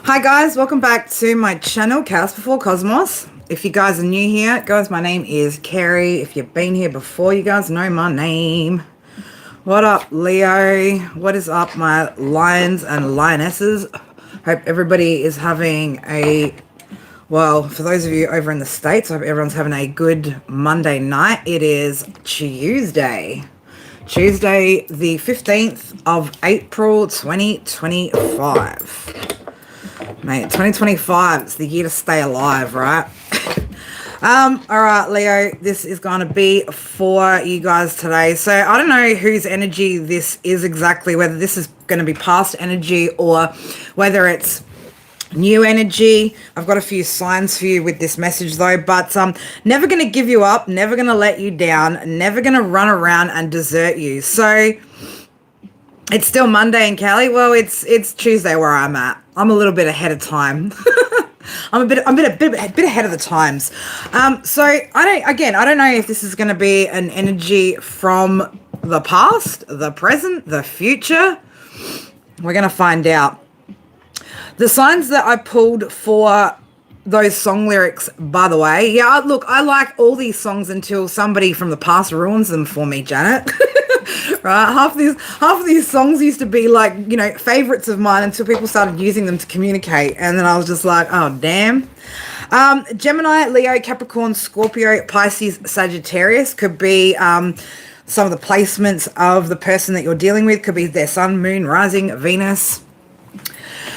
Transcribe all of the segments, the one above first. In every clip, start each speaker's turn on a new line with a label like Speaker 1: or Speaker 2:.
Speaker 1: Hi guys, welcome back to my channel, Chaos Before Cosmos. If you guys are new here, guys, my name is Carrie. If you've been here before, you guys know my name. What up, Leo? What is up, my lions and lionesses? Hope everybody is having well, for those of you over in the States, I hope everyone's having a good Monday night. It is Tuesday the 15th of April 2025. Mate, 2025, it's the year to stay alive, right? All right, Leo, this is going to be for you guys today. So I don't know whose energy this is exactly, whether this is going to be past energy or whether it's new energy. I've got a few signs for you with this message though, but never going to give you up, never going to let you down, never going to run around and desert you. So it's still Monday in Cali. Well, it's Tuesday where I'm at. I'm a little bit ahead of time. I'm a bit ahead of the times. So I don't know if this is going to be an energy from the past, the present, the future. We're going to find out. The signs that I pulled for those song lyrics, by the way, yeah, look, I like all these songs until somebody from the past ruins them for me, Janet. Right, half of these songs used to be like, you know, favorites of mine until people started using them to communicate, and then I was just like, oh damn. Gemini, Leo, Capricorn, Scorpio, Pisces, Sagittarius could be some of the placements of the person that you're dealing with. Could be their sun, moon, rising, Venus.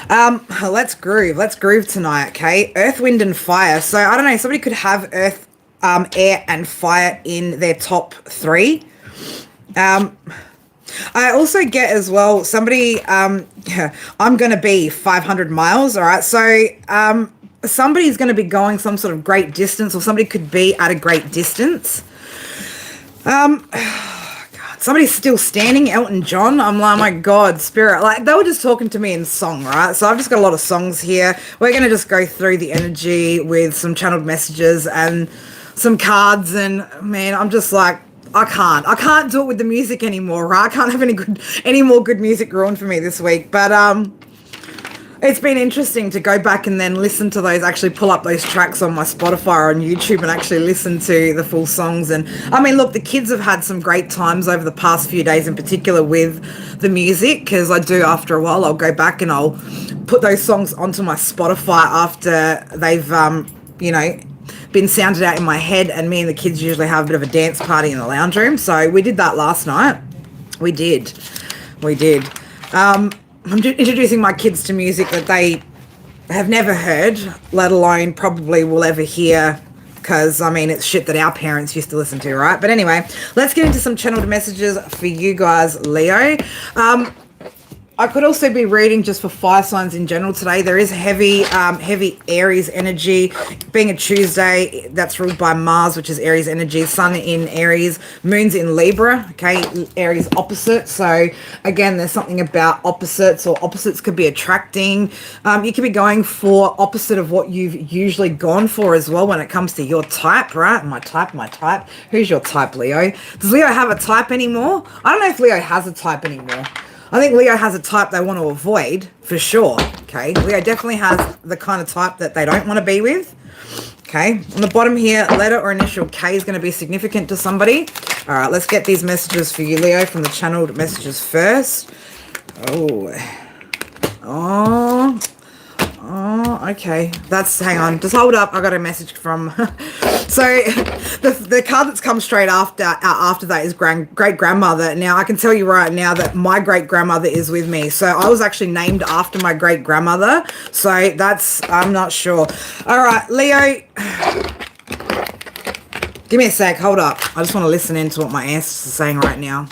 Speaker 1: Let's groove tonight, okay? Earth, wind, and fire. So I don't know, somebody could have earth, air, and fire in their top three. I also get as well somebody, I'm going to be 500 miles. All right. So, somebody's going to be going some sort of great distance, or somebody could be at a great distance. God, somebody's still standing, Elton John. I'm like, oh my God, spirit. Like, they were just talking to me in song, right? So I've just got a lot of songs here. We're going to just go through the energy with some channeled messages and some cards. And man, I'm just like, I can't do it with the music anymore, right? I can't have any more good music ruined for me this week. But it's been interesting to go back and then listen to those, actually pull up those tracks on my Spotify or on YouTube and actually listen to the full songs. And I mean, look, the kids have had some great times over the past few days in particular with the music, because I do, after a while, I'll go back and I'll put those songs onto my Spotify after they've, you know, been sounded out in my head, and me and the kids usually have a bit of a dance party in the lounge room. So we did that last night. We did. I'm introducing my kids to music that they have never heard, let alone probably will ever hear, because I mean, it's shit that our parents used to listen to, right? But anyway, let's get into some channeled messages for you guys, Leo. I could also be reading just for fire signs in general today. There is heavy Aries energy. Being a Tuesday, that's ruled by Mars, which is Aries energy. Sun in Aries, Moon's in Libra, okay? Aries opposite. So again, there's something about opposites, or opposites could be attracting. You could be going for opposite of what you've usually gone for as well when it comes to your type, right? My type. Who's your type, Leo? Does Leo have a type anymore? I don't know if Leo has a type anymore. I think Leo has a type they want to avoid, for sure, okay? Leo definitely has the kind of type that they don't want to be with, okay? On the bottom here, letter or initial K is going to be significant to somebody. All right, let's get these messages for you, Leo, from the channeled messages first. Oh, okay. Hang on, just hold up. I got a message from, so the card that's come straight after that is great-grandmother. Now, I can tell you right now that my great-grandmother is with me. So I was actually named after my great-grandmother. So I'm not sure. All right, Leo, give me a sec. Hold up. I just want to listen in to what my ancestors are saying right now.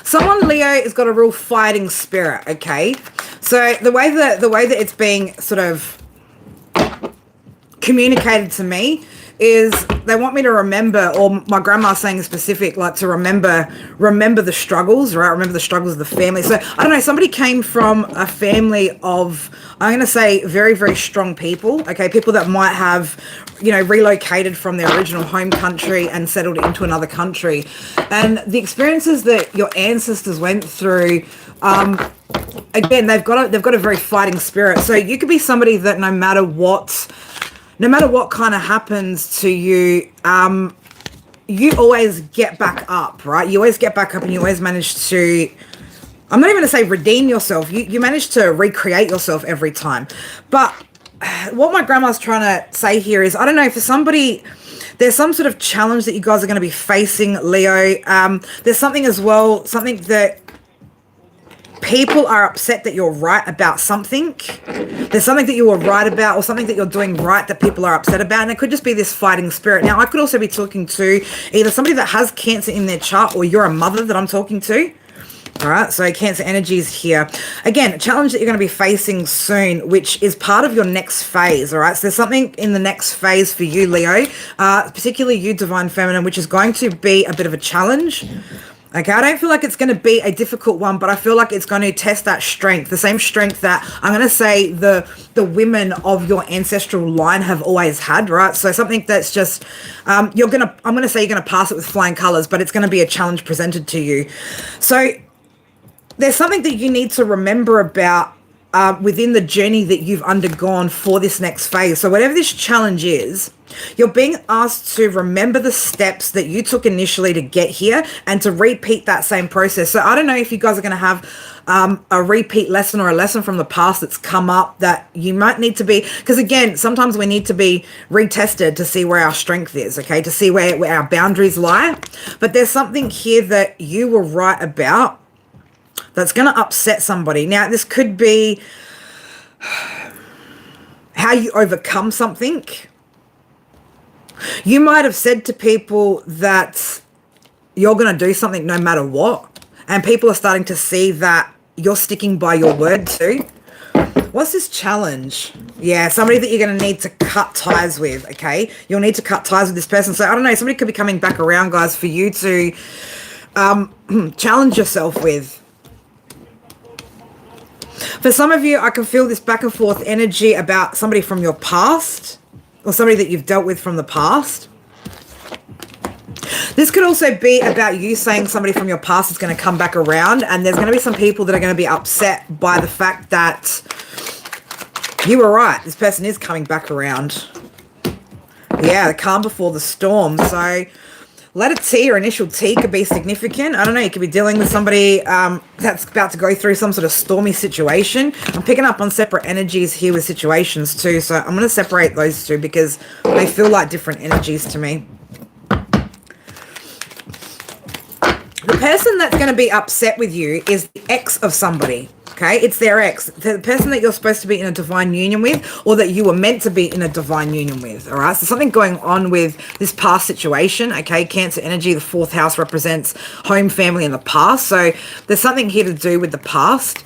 Speaker 1: Someone, Leo, has got a real fighting spirit, okay? So the way that it's being sort of communicated to me is they want me to remember, or my grandma's saying specific, like to remember the struggles, right? Remember the struggles of the family. So I don't know, somebody came from a family of, I'm going to say, very, very strong people, okay? People that might have, you know, relocated from their original home country and settled into another country. And the experiences that your ancestors went through, again, they've got a very fighting spirit. So you could be somebody that no matter what kind of happens to you, you always get back up, right? You always get back up and you always manage to, I'm not even going to say redeem yourself. You manage to recreate yourself every time. But what my grandma's trying to say here is, I don't know, for somebody, there's some sort of challenge that you guys are going to be facing, Leo. There's something as well, something that people are upset that you're right about something. There's something that you were right about, or something that you're doing right that people are upset about. And it could just be this fighting spirit. Now, I could also be talking to either somebody that has Cancer in their chart, or you're a mother that I'm talking to. All right, so Cancer energy is here. Again, a challenge that you're going to be facing soon, which is part of your next phase, all right? So there's something in the next phase for you, Leo, particularly you, Divine Feminine, which is going to be a bit of a challenge. Okay, I don't feel like it's going to be a difficult one, but I feel like it's going to test that strength, the same strength that I'm going to say the women of your ancestral line have always had, right? So something that's just, I'm going to say you're going to pass it with flying colors, but it's going to be a challenge presented to you. So there's something that you need to remember about within the journey that you've undergone for this next phase. So whatever this challenge is, you're being asked to remember the steps that you took initially to get here and to repeat that same process. So I don't know if you guys are going to have a repeat lesson or a lesson from the past that's come up that you might need to be, because again, sometimes we need to be retested to see where our strength is, okay, to see where our boundaries lie. But there's something here that you were right about that's going to upset somebody. Now, this could be how you overcome something. You might have said to people that you're going to do something no matter what, and people are starting to see that you're sticking by your word too. What's this challenge? Yeah, somebody that you're going to need to cut ties with, okay? You'll need to cut ties with this person. So, I don't know, somebody could be coming back around, guys, for you to challenge yourself with. For some of you, I can feel this back and forth energy about somebody from your past, or somebody that you've dealt with from the past. This could also be about you saying somebody from your past is going to come back around, and there's going to be some people that are going to be upset by the fact that you were right. This person is coming back around. Yeah, the calm before the storm. So letter T or initial T could be significant. I don't know, you could be dealing with somebody that's about to go through some sort of stormy situation. I'm picking up on separate energies here with situations too, so I'm going to separate those two because they feel like different energies to me. The person that's going to be upset with you is the ex of somebody. Okay, it's their ex, the person that you're supposed to be in a divine union with, or that you were meant to be in a divine union with. All right, so something going on with this past situation. Okay, Cancer energy, the fourth house represents home, family, and the past. So there's something here to do with the past,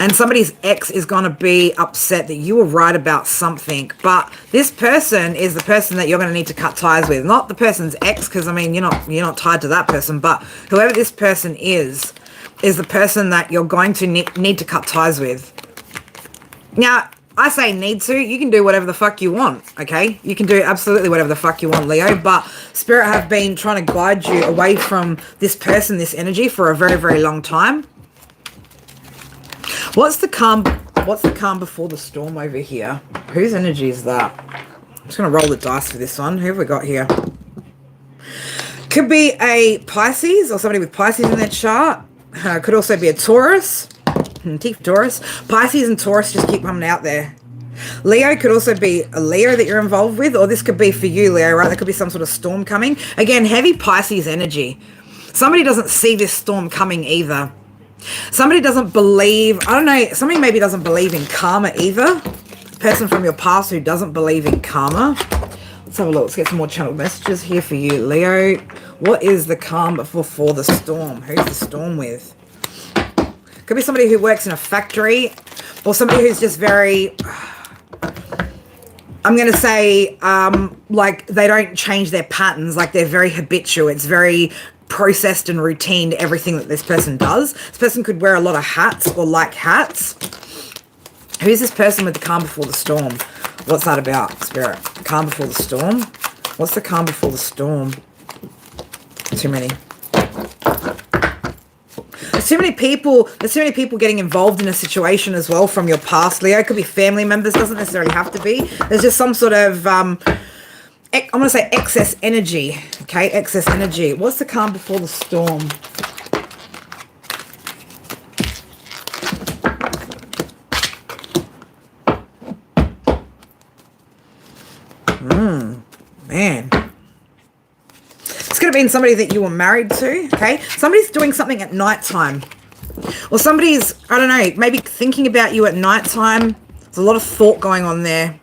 Speaker 1: and somebody's ex is going to be upset that you were right about something. But this person is the person that you're going to need to cut ties with, not the person's ex, because I mean you're not tied to that person, but whoever this person is the person that you're going to need to cut ties with. Now, I say need to. You can do whatever the fuck you want, okay? You can do absolutely whatever the fuck you want, Leo, but Spirit have been trying to guide you away from this person, this energy, for a very, very long time. What's the calm before the storm over here? Whose energy is that? I'm just going to roll the dice for this one. Who have we got here? Could be a Pisces or somebody with Pisces in their chart. Could also be a Taurus. Teeth Taurus. Pisces and Taurus just keep coming out there. Leo could also be a Leo that you're involved with, or this could be for you, Leo, right? There could be some sort of storm coming. Again, heavy Pisces energy. Somebody doesn't see this storm coming either. Somebody doesn't believe, I don't know, somebody maybe doesn't believe in karma either. A person from your past who doesn't believe in karma. Let's have a look. Let's get some more channel messages here for you, Leo. What is the calm before the storm? Who's the storm with? Could be somebody who works in a factory, or somebody who's just very I'm going to say, like, they don't change their patterns. Like, they're very habitual. It's very processed and routine to everything that this person does. This person could wear a lot of hats or like hats. Who's this person with the calm before the storm? What's that about, Spirit? Calm before the storm? What's the calm before the storm? Too many. There's too many people getting involved in a situation as well from your past, Leo. It could be family members, doesn't necessarily have to be. There's just some sort of, I'm going to say excess energy, okay? Excess energy. What's the calm before the storm? Man. It's going to be somebody that you were married to, okay? Somebody's doing something at nighttime. Or somebody's, I don't know, maybe thinking about you at nighttime. There's a lot of thought going on there.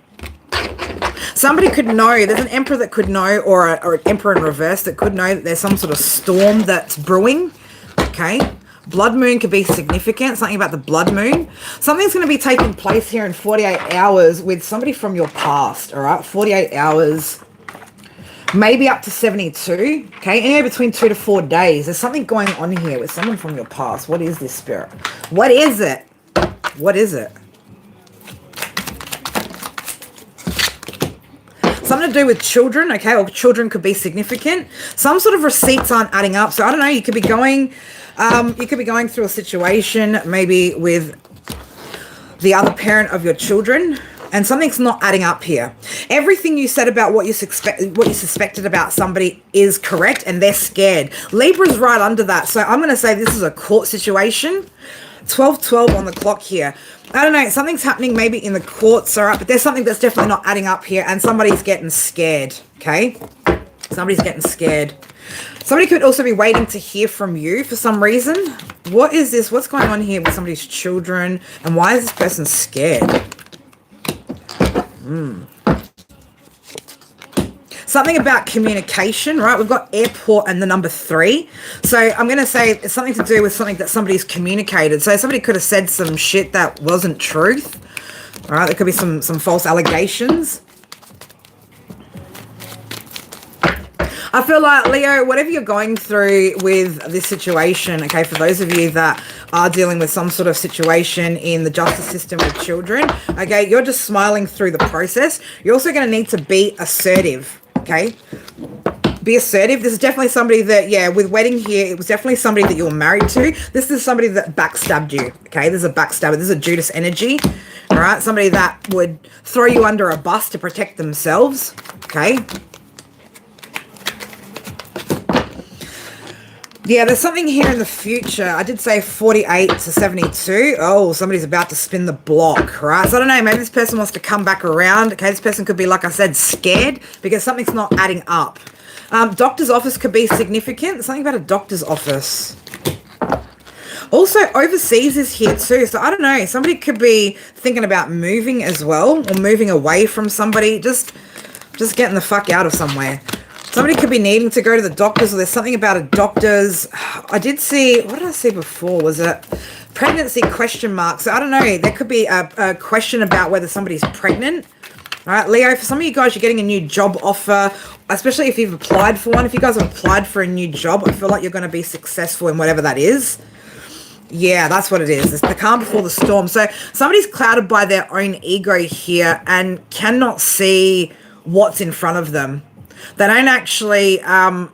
Speaker 1: Somebody could know, there's an emperor that could know, or an emperor in reverse that could know that there's some sort of storm that's brewing, okay? Blood moon could be significant, something about the blood moon. Something's going to be taking place here in 48 hours with somebody from your past, all right? 48 hours, maybe up to 72, okay? Anywhere between 2 to 4 days. There's something going on here with someone from your past. What is this, Spirit? What is it? What is it? Something to do with children, okay? Or children could be significant. Some sort of receipts aren't adding up. So I don't know, you could be going through a situation maybe with the other parent of your children, and something's not adding up here. Everything you said about what you suspected about somebody is correct, and they're scared. Libra's right under that. So I'm going to say this is a court situation. 12:12 on the clock here. I don't know, something's happening maybe in the courts, all right, but there's something that's definitely not adding up here, and somebody's getting scared, okay? Somebody's getting scared. Somebody could also be waiting to hear from you for some reason. What is this? What's going on here with somebody's children, and why is this person scared? Something about communication, right? We've got airport and the number 3. So I'm going to say it's something to do with something that somebody's communicated. So somebody could have said some shit that wasn't truth. All right, there could be some false allegations. I feel like, Leo, whatever you're going through with this situation, okay, for those of you that are dealing with some sort of situation in the justice system with children, okay, you're just smiling through the process. You're also going to need to be assertive. Okay, be assertive. This is definitely somebody that, yeah, with wedding here, it was definitely somebody that you were married to. This is somebody that backstabbed you. Okay, there's a backstabber. This is a Judas energy. All right, somebody that would throw you under a bus to protect themselves. Okay. Yeah, there's something here in the future. I did say 48 to 72. Oh, somebody's about to spin the block, right? So I don't know, maybe this person wants to come back around. Okay, this person could be, like I said, scared because something's not adding up. Doctor's office could be significant. Something about a doctor's office. Also, overseas is here too. So I don't know, somebody could be thinking about moving as well, or moving away from somebody, just getting the fuck out of somewhere. Somebody could be needing to go to the doctors, or there's something about a doctor's. I did see, what did I see before? Was it pregnancy question mark? So I don't know. There could be a question about whether somebody's pregnant. All right, Leo, for some of you guys, you're getting a new job offer, especially if you've applied for one. If you guys have applied for a new job, I feel like you're going to be successful in whatever that is. Yeah, that's what it is. It's the calm before the storm. So somebody's clouded by their own ego here and cannot see what's in front of them. They don't actually, I'm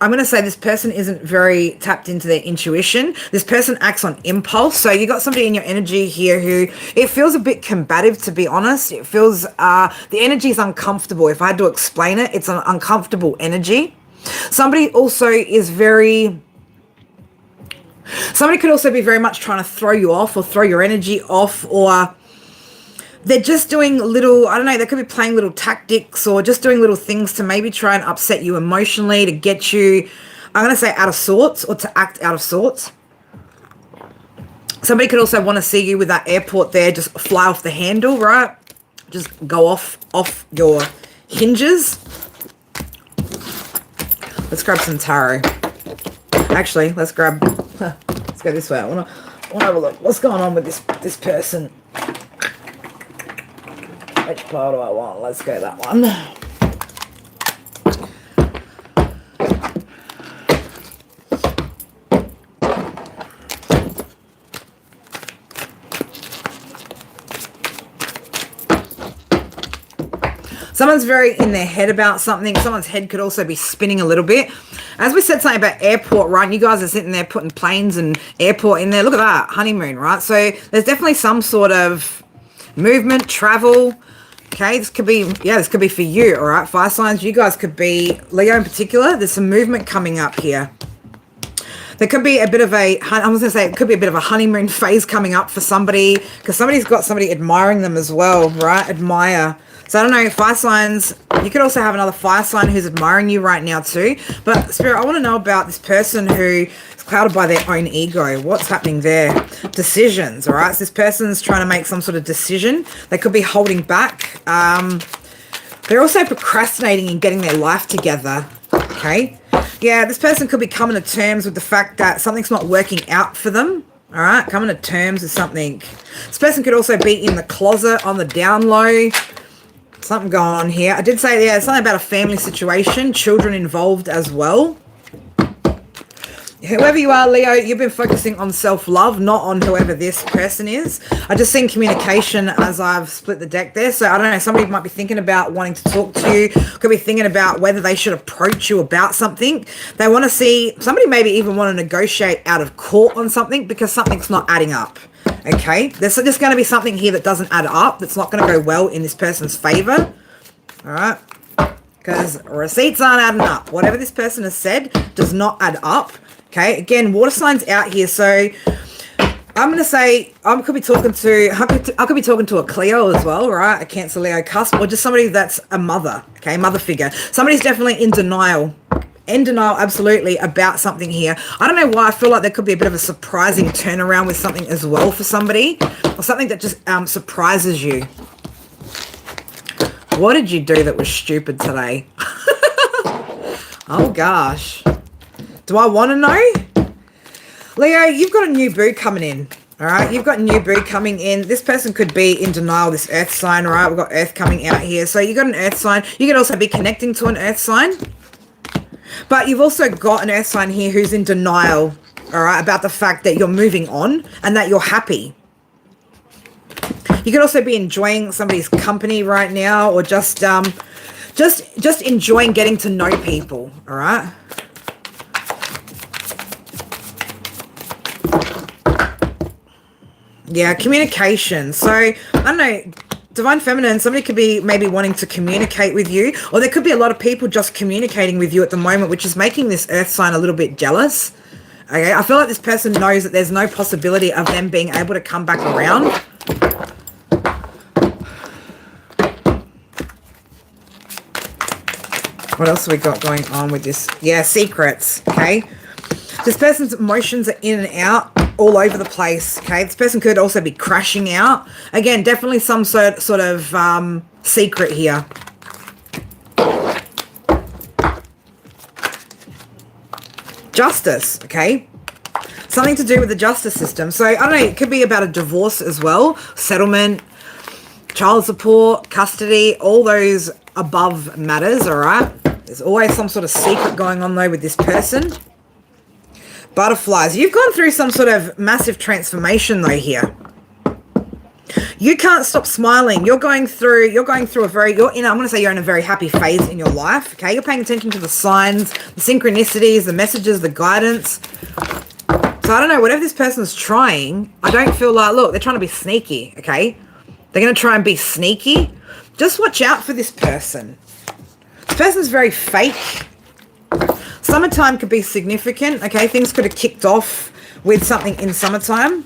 Speaker 1: going to say this person isn't very tapped into their intuition. This person acts on impulse. So you got somebody in your energy here who, it feels a bit combative, to be honest. It feels, the energy is uncomfortable. If I had to explain it, it's an uncomfortable energy. Somebody also is somebody could also be very much trying to throw you off or throw your energy off, or they're just doing little, I don't know, they could be playing little tactics or just doing little things to maybe try and upset you emotionally, to get you, I'm going to say, out of sorts, or to act out of sorts. Somebody could also want to see you with that airport there, just fly off the handle, right? Just go off your hinges. Let's grab some tarot. Actually, let's go this way. I want to have a look. What's going on with this person? Which pile do I want? Let's go that one. Someone's very in their head about something. Someone's head could also be spinning a little bit. As we said something about airport, right? You guys are sitting there putting planes and airport in there. Look at that, honeymoon, right? So there's definitely some sort of movement, travel. Okay, this could be, yeah, this could be for you, all right? Fire signs, you guys could be, Leo in particular, there's some movement coming up here. There could be a bit of a, I was going to say, it could be a bit of a honeymoon phase coming up for somebody, because somebody's got somebody admiring them as well, right? Admire. So I don't know, fire signs, you could also have another fire sign who's admiring you right now too. But Spirit, I want to know about this person who is clouded by their own ego. What's happening there? Decisions, all right? So this person's trying to make some sort of decision. They could be holding back. They're also procrastinating and getting their life together, okay? Yeah, this person could be coming to terms with the fact that something's not working out for them. All right, coming to terms with something. This person could also be in the closet on the down low. Something going on here. I did say, yeah, something about a family situation, children involved as well. Whoever you are, Leo, you've been focusing on self-love, not on whoever this person is. I just seen communication as I've split the deck there. So I don't know, somebody might be thinking about wanting to talk to you, could be thinking about whether they should approach you about something. They want to see, somebody maybe even want to negotiate out of court on something because something's not adding up. Okay, there's just going to be something here that doesn't add up, that's not going to go well in this person's favor. All right, because receipts aren't adding up. Whatever this person has said does not add up. Okay, again, water signs out here. So I'm going to say I could be talking to a Cleo as well, right? A Cancer, Leo, cusp, or just somebody that's a mother. Okay, mother figure. Somebody's definitely in denial. In denial, absolutely, about something here. I don't know why I feel like there could be a bit of a surprising turnaround with something as well for somebody, or something that just surprises you. What did you do that was stupid today? Oh gosh, do I want to know? Leo, you've got a new boo coming in. All right, you've got a new boo coming in. This person could be in denial, this earth sign. All right, we've got earth coming out here. So you got an earth sign. You could also be connecting to an earth sign. But you've also got an earth sign here who's in denial, all right, about the fact that you're moving on and that you're happy. You could also be enjoying somebody's company right now, or just enjoying getting to know people, all right? Yeah, communication. So, I don't know, Divine Feminine, somebody could be maybe wanting to communicate with you, or there could be a lot of people just communicating with you at the moment, which is making this earth sign a little bit jealous. Okay, I feel like this person knows that there's no possibility of them being able to come back around. What else have we got going on with this? Yeah, secrets, okay? This person's emotions are in and out, all over the place, okay? This person could also be crashing out. Again, definitely some sort of secret here. Justice, okay? Something to do with the justice system. So, I don't know, it could be about a divorce as well, settlement, child support, custody, all those above matters, all right? There's always some sort of secret going on, though, with this person. Butterflies. You've gone through some sort of massive transformation, though, here. You can't stop smiling. You're going through a very, I'm going to say you're in a very happy phase in your life, okay? You're paying attention to the signs, the synchronicities, the messages, the guidance. So, I don't know, whatever this person's trying, I don't feel like, look, they're trying to be sneaky, okay? They're going to try and be sneaky. Just watch out for this person. This person's very fake. Summertime could be significant, okay? Things could have kicked off with something in summertime.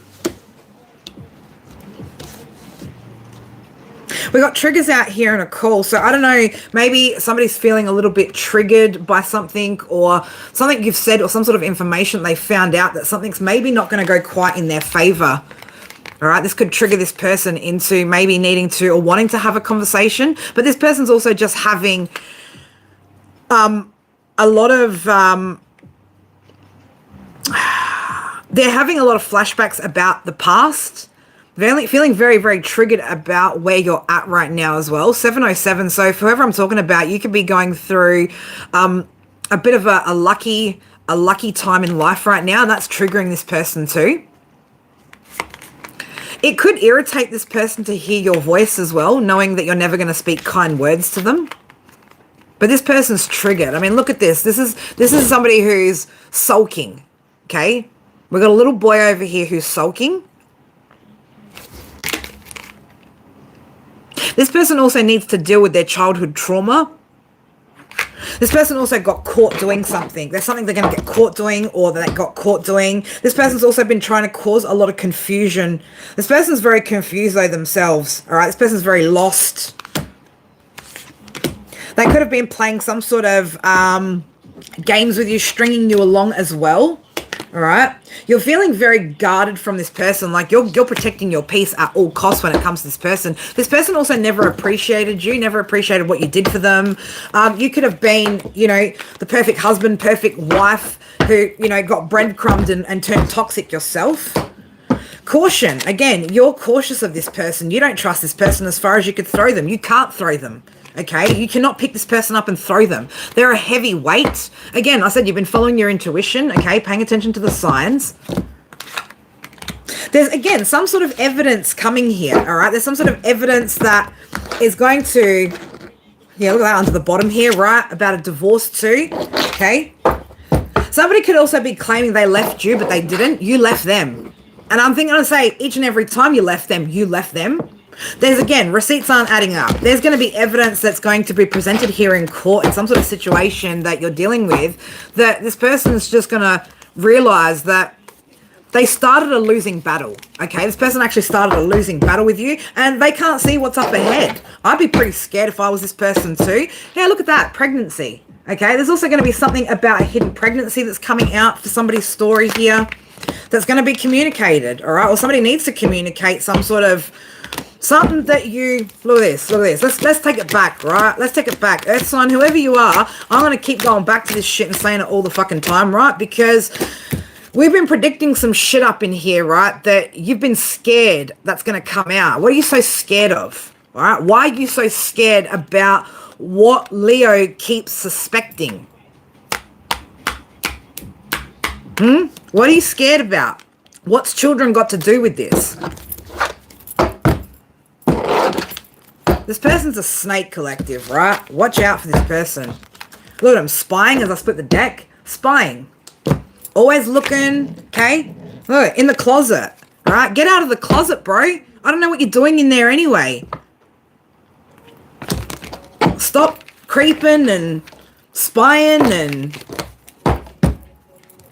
Speaker 1: We got triggers out here in a call. So I don't know, maybe somebody's feeling a little bit triggered by something, or something you've said, or some sort of information they found out that something's maybe not going to go quite in their favor. All right, this could trigger this person into maybe needing to or wanting to have a conversation. But this person's also just having a lot of, they're having a lot of flashbacks about the past. Feeling very, very triggered about where you're at right now as well. 707. So for whoever I'm talking about, you could be going through a bit of a lucky time in life right now. And that's triggering this person too. It could irritate this person to hear your voice as well, knowing that you're never going to speak kind words to them. But this person's triggered. I mean, look at this. This is somebody who's sulking. Okay? We've got a little boy over here who's sulking. This person also needs to deal with their childhood trauma. This person also got caught doing something. There's something they're going to get caught doing, or that they got caught doing. This person's also been trying to cause a lot of confusion. This person's very confused though themselves. All right, this person's very lost. They could have been playing some sort of games with you, stringing you along as well. All right, you're feeling very guarded from this person, like you're protecting your peace at all costs when it comes to this person. This person also never appreciated you, never appreciated what you did for them. You could have been, you know, the perfect husband, perfect wife who, you know, got breadcrumbed and turned toxic yourself. Caution. Again, you're cautious of this person. You don't trust this person as far as you could throw them. You can't throw them. Okay, you cannot pick this person up and throw them. They're a heavy weight. Again, I said you've been following your intuition, okay, paying attention to the signs. There's, again, some sort of evidence coming here, all right? There's some sort of evidence that is going to, yeah, look at that under the bottom here, right? About a divorce too, okay? Somebody could also be claiming they left you, but they didn't. You left them. And I'm thinking, I say, each and every time you left them, you left them. There's, again, receipts aren't adding up. There's going to be evidence that's going to be presented here in court in some sort of situation that you're dealing with, that this person's just going to realize that they started a losing battle, okay? This person actually started a losing battle with you, and they can't see what's up ahead. I'd be pretty scared if I was this person too. Yeah, look at that, pregnancy, okay? There's also going to be something about a hidden pregnancy that's coming out for somebody's story here that's going to be communicated, all right? Or somebody needs to communicate some sort of something that you, look at this. Let's take it back, right? Let's take it back. Earth sign, whoever you are, I'm going to keep going back to this shit and saying it all the fucking time, right? Because we've been predicting some shit up in here, right? That you've been scared that's going to come out. What are you so scared of? All right? Why are you so scared about what Leo keeps suspecting? What are you scared about? What's children got to do with this? This person's a snake collective, right? Watch out for this person. Look at him spying as I split the deck. Spying. Always looking, okay? Look, in the closet, right? Get out of the closet, bro. I don't know what you're doing in there anyway. Stop creeping and spying and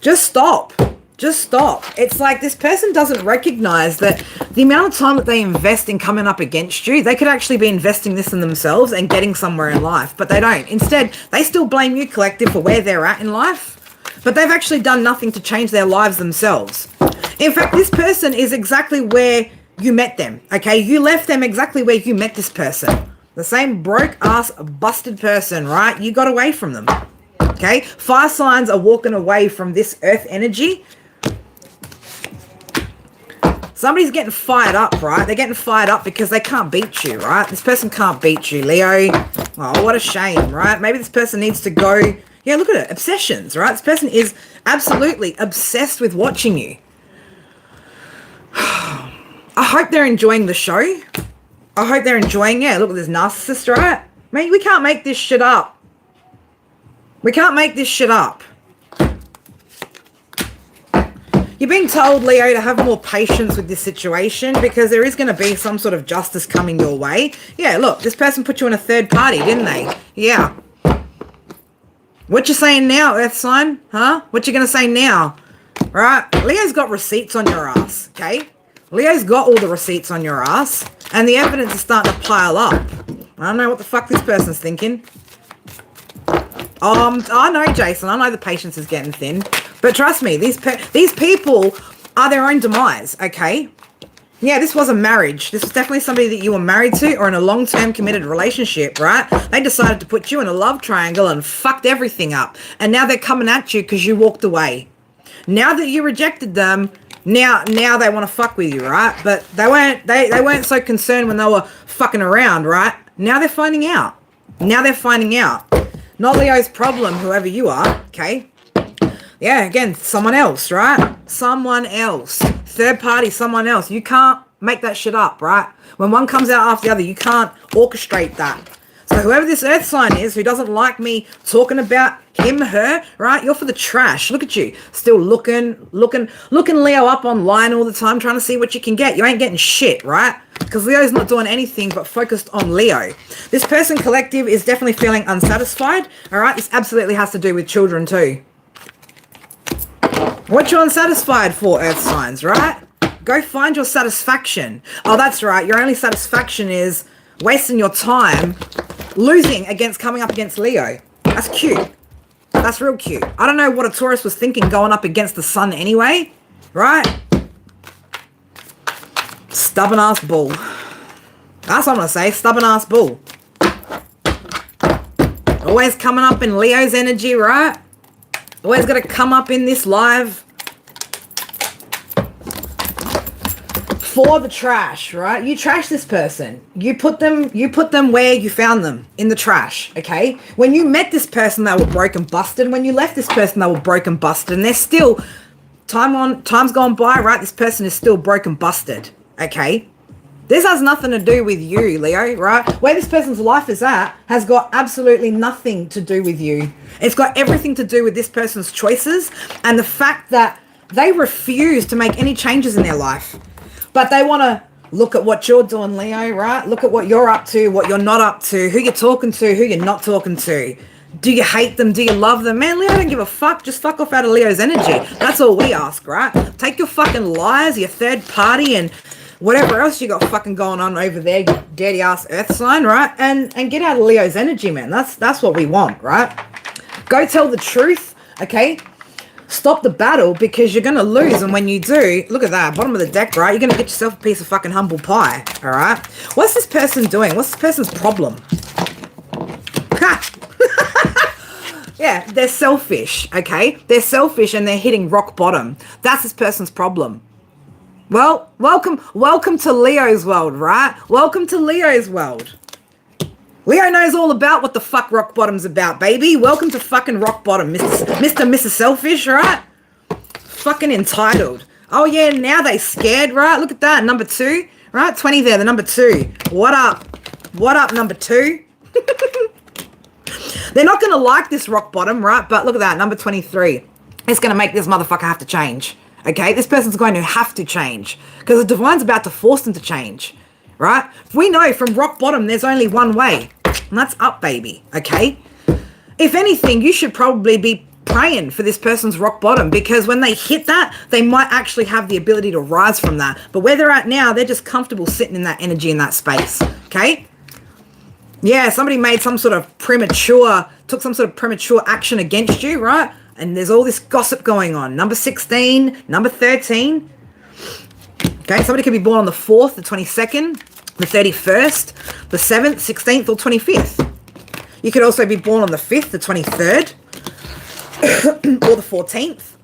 Speaker 1: just stop. Just stop. It's like this person doesn't recognize that the amount of time that they invest in coming up against you, they could actually be investing this in themselves and getting somewhere in life, but they don't. Instead, they still blame you, collective, for where they're at in life, but they've actually done nothing to change their lives themselves. In fact, this person is exactly where you met them, okay? You left them exactly where you met this person. The same broke-ass, busted person, right? You got away from them, okay? Fire signs are walking away from this earth energy. Somebody's getting fired up, right? They're getting fired up because they can't beat you, right? This person can't beat you, Leo. Oh, what a shame, right? Maybe this person needs to go. Yeah, look at it. Obsessions, right? This person is absolutely obsessed with watching you. I hope they're enjoying the show. I hope they're enjoying it. Look at this narcissist, right? Mate, we can't make this shit up. We can't make this shit up. You're being told, Leo, to have more patience with this situation because there is going to be some sort of justice coming your way. Yeah, look, this person put you in a third party, didn't they? Yeah. What you saying now, Earth sign? Huh? What you going to say now? Right? Leo's got receipts on your ass, okay? Leo's got all the receipts on your ass, and the evidence is starting to pile up. I don't know what the fuck this person's thinking. I know, Jason. I know the patience is getting thin. But trust me, these people are their own demise, okay? Yeah, this was a marriage. This was definitely somebody that you were married to or in a long-term committed relationship, right? They decided to put you in a love triangle and fucked everything up. And now they're coming at you because you walked away. Now that you rejected them, Now they want to fuck with you, right? But they weren't so concerned when they were fucking around, right? Now they're finding out. Not Leo's problem, whoever you are, okay? Yeah, again, someone else, right? Someone else. Third party, someone else. You can't make that shit up, right? When one comes out after the other, you can't orchestrate that. So whoever this earth sign is who doesn't like me talking about him, her, right? You're for the trash. Look at you. Still looking Leo up online all the time, trying to see what you can get. You ain't getting shit, right? Because Leo's not doing anything but focused on Leo. This person collective is definitely feeling unsatisfied, all right? This absolutely has to do with children too. What you unsatisfied for, earth signs, right? Go find your satisfaction. Oh, that's right. Your only satisfaction is wasting your time losing against coming up against Leo. That's cute. That's real cute. I don't know what a Taurus was thinking going up against the sun anyway, right? Stubborn ass bull. That's what I'm gonna say. Stubborn ass bull. Always coming up in Leo's energy, right? Always got to come up in this live for the trash, right? You trash this person. You put them where you found them, in the trash, okay? When you met this person, they were broken, busted. When you left this person, they were broken, busted. And they're still, time's gone by, right? This person is still broken, busted, okay? This has nothing to do with you, Leo, right? Where this person's life is at has got absolutely nothing to do with you. It's got everything to do with this person's choices and the fact that they refuse to make any changes in their life. But they want to look at what you're doing, Leo, right? Look at what you're up to, what you're not up to, who you're talking to, who you're not talking to. Do you hate them? Do you love them? Man, Leo don't give a fuck. Just fuck off out of Leo's energy. That's all we ask, right? Take your fucking lies, your third party, and whatever else you got fucking going on over there, you dirty ass earth sign, right? And get out of Leo's energy, man. That's what we want, right? Go tell the truth, okay? Stop the battle because you're going to lose. And when you do, look at that, bottom of the deck, right? You're going to get yourself a piece of fucking humble pie, all right? What's this person doing? What's this person's problem? Ha! Yeah, they're selfish, okay? They're selfish and they're hitting rock bottom. That's this person's problem. Well, welcome to Leo's world, right? Welcome to Leo's world. Leo knows all about what the fuck rock bottom's about, baby. Welcome to fucking rock bottom, Mr. Mrs. Selfish, right? Fucking entitled. Oh yeah, now they scared, right? Look at that, number 2, right? 20 there, the number 2. What up? What up, number 2? They're not gonna like this rock bottom, right? But look at that, number 23. It's gonna make this motherfucker have to change. Okay, this person's going to have to change because the divine's about to force them to change, right? We know from rock bottom, there's only one way, and that's up, baby, okay? If anything, you should probably be praying for this person's rock bottom because when they hit that, they might actually have the ability to rise from that. But where they're at now, they're just comfortable sitting in that energy, in that space, okay? Yeah, somebody made some sort of took some sort of premature action against you, right? And there's all this gossip going on. Number 16, number 13. Okay, somebody could be born on the 4th, the 22nd, the 31st, the 7th, 16th, or 25th. You could also be born on the 5th, the 23rd, or the 14th.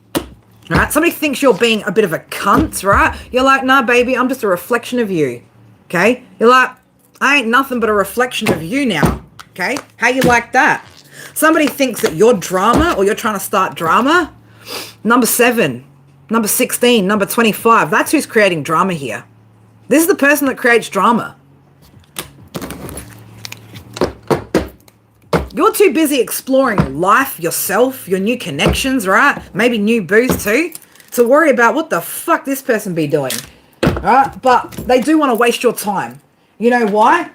Speaker 1: Right? Somebody thinks you're being a bit of a cunt, right? You're like, nah, baby, I'm just a reflection of you. Okay? You're like, I ain't nothing but a reflection of you now. Okay? How you like that? Somebody thinks that you're drama or you're trying to start drama. Number 7, number 16, number 25. That's who's creating drama here. This is the person that creates drama. You're too busy exploring life, yourself, your new connections, right? Maybe new booze too, to worry about what the fuck this person be doing. Right? But they do want to waste your time. You know why?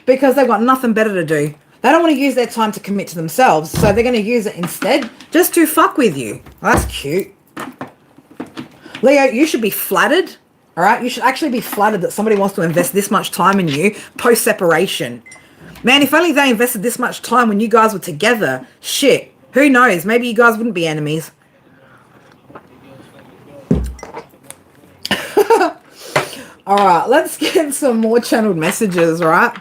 Speaker 1: Because they've got nothing better to do. They don't want to use their time to commit to themselves, so they're going to use it instead just to fuck with you. Well, that's cute. Leo, you should be flattered, all right? You should actually be flattered that somebody wants to invest this much time in you post-separation. Man, if only they invested this much time when you guys were together, shit, who knows? Maybe you guys wouldn't be enemies. All right, let's get some more channeled messages, right?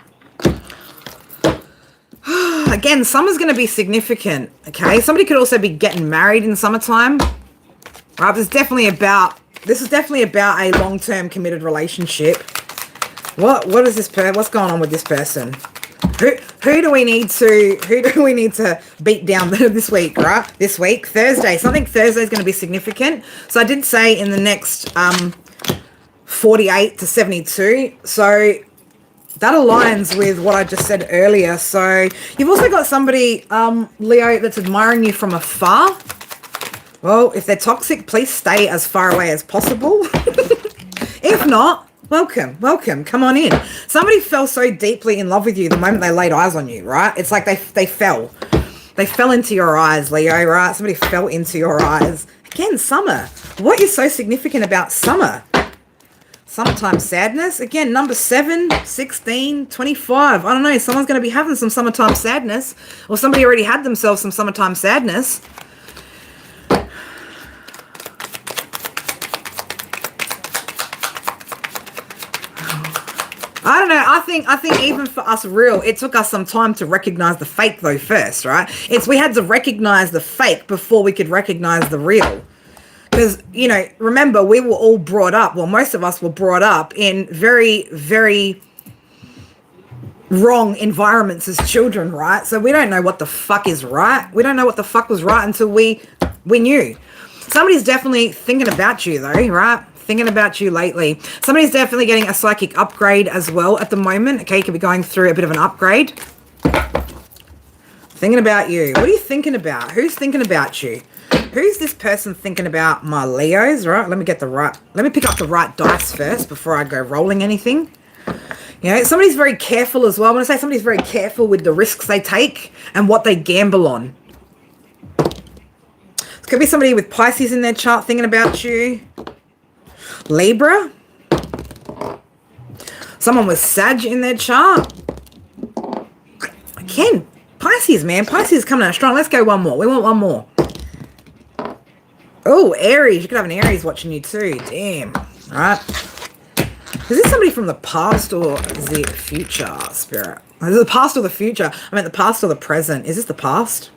Speaker 1: Again, summer's going to be significant, okay? Somebody could also be getting married in summertime, right? It's definitely about This is definitely about a long-term committed relationship. What is this what's going on with this person? Who do we need to beat down this week, right? This week, Thursday. So I think Thursday is going to be significant. So I did say in the next 48 to 72. So that aligns with what I just said earlier. So you've also got somebody, Leo, that's admiring you from afar. Well, if they're toxic, please stay as far away as possible. If not, welcome, come on in. Somebody fell so deeply in love with you the moment they laid eyes on you, right? It's like they fell into your eyes, Leo, right? Somebody fell into your eyes. Again, summer. What is so significant about summer? Summertime sadness. Again, number 7, 16, 25. I don't know. Someone's going to be having some summertime sadness, or somebody already had themselves some summertime sadness. I don't know. I think even for us real, it took us some time to recognize the fake though first, right? We had to recognize the fake before we could recognize the real. Because, you know, remember, we were all brought up, well, most of us were brought up in very, very wrong environments as children, right? So we don't know what the fuck is right. We don't know what the fuck was right until we knew. Somebody's definitely thinking about you though, right? Thinking about you lately. Somebody's definitely getting a psychic upgrade as well at the moment. Okay, you could be going through a bit of an upgrade. Thinking about you. What are you thinking about? Who's thinking about you? Who's this person thinking about? My Leos, right? Let me pick up the right dice first before I go rolling anything. You know, somebody's very careful as well. I want to say somebody's very careful with the risks they take and what they gamble on. It could be somebody with Pisces in their chart thinking about you. Libra. Someone with Sag in their chart. Again, Pisces, man. Pisces is coming out strong. Let's go one more. We want one more. Oh, Aries. You could have an Aries watching you too. Damn. All right. Is this somebody from the past or the future, Spirit? Is it the past or the future? I meant the past or the present. Is this the past?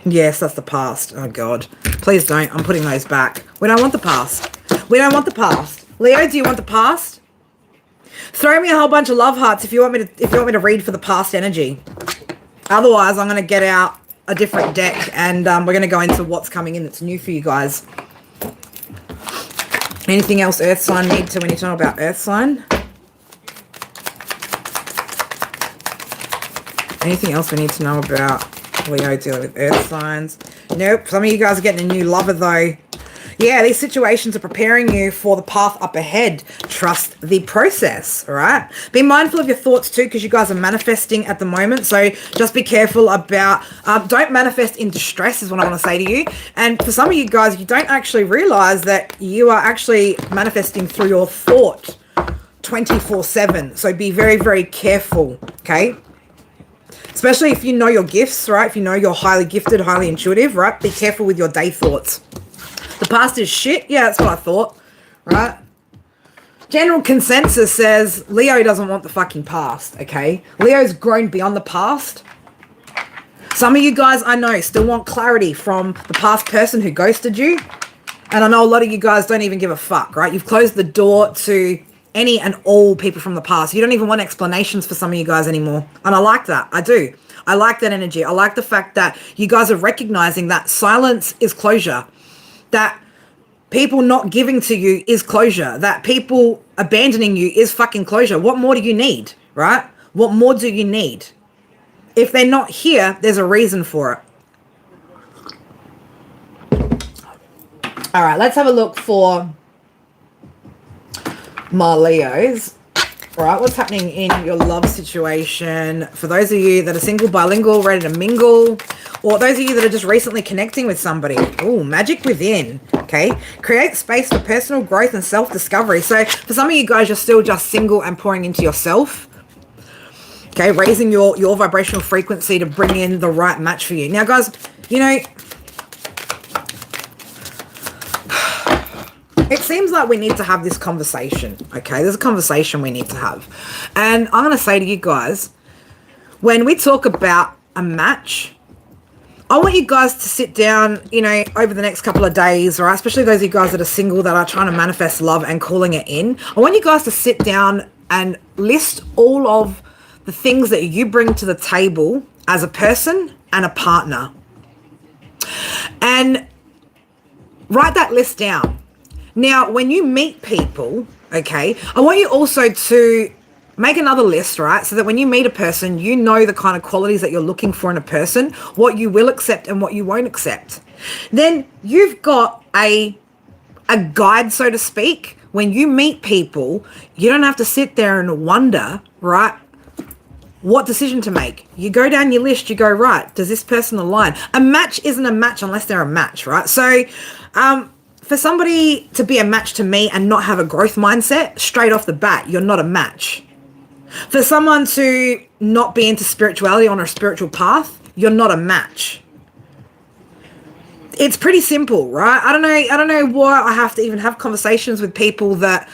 Speaker 1: Yes, that's the past. Oh, God. Please don't. I'm putting those back. We don't want the past. We don't want the past. Leo, do you want the past? Throw me a whole bunch of love hearts if you want me to read for the past energy. Otherwise, I'm going to get out a different deck and we're going to go into what's coming in that's new for you guys. Anything else Earth sign we need to know about Earth sign? Anything else we need to know about Leo dealing with Earth signs? Nope. Some of you guys are getting a new lover though. Yeah, these situations are preparing you for the path up ahead. Trust the process, all right? Be mindful of your thoughts too, because you guys are manifesting at the moment. So just be careful about, don't manifest in distress is what I want to say to you. And for some of you guys, you don't actually realize that you are actually manifesting through your thought 24/7. So be very, very careful, okay? Especially if you know your gifts, right? If you know you're highly gifted, highly intuitive, right? Be careful with your day thoughts. The past is shit. Yeah, that's what I thought, right? General consensus says Leo doesn't want the fucking past, okay? Leo's grown beyond the past. Some of you guys, I know, still want clarity from the past person who ghosted you. And I know a lot of you guys don't even give a fuck, right? You've closed the door to any and all people from the past. You don't even want explanations for some of you guys anymore. And I like that. I do. I like that energy. I like the fact that you guys are recognizing that silence is closure. That people not giving to you is closure. That people abandoning you is fucking closure. What more do you need, right? What more do you need? If they're not here, there's a reason for it. All right, let's have a look for my Leos. All right, what's happening in your love situation? For those of you that are single, bilingual, ready to mingle, or those of you that are just recently connecting with somebody. Oh, magic within, okay? Create space for personal growth and self-discovery. So for some of you guys, you're still just single and pouring into yourself. Okay, raising your vibrational frequency to bring in the right match for you. Now, guys, you know, it seems like we need to have this conversation, okay? There's a conversation we need to have. And I'm going to say to you guys, when we talk about a match, I want you guys to sit down, you know, over the next couple of days, right? Especially those of you guys that are single, that are trying to manifest love and calling it in. I want you guys to sit down and list all of the things that you bring to the table as a person and a partner. And write that list down. Now, when you meet people, okay, I want you also to make another list, right? So that when you meet a person, you know the kind of qualities that you're looking for in a person, what you will accept and what you won't accept. Then you've got a guide, so to speak. When you meet people, you don't have to sit there and wonder, right, what decision to make. You go down your list, you go, right, does this person align? A match isn't a match unless they're a match, right? So for somebody to be a match to me and not have a growth mindset, straight off the bat, you're not a match. For someone to not be into spirituality on a spiritual path, you're not a match. It's pretty simple, right? I don't know why I have to even have conversations with people that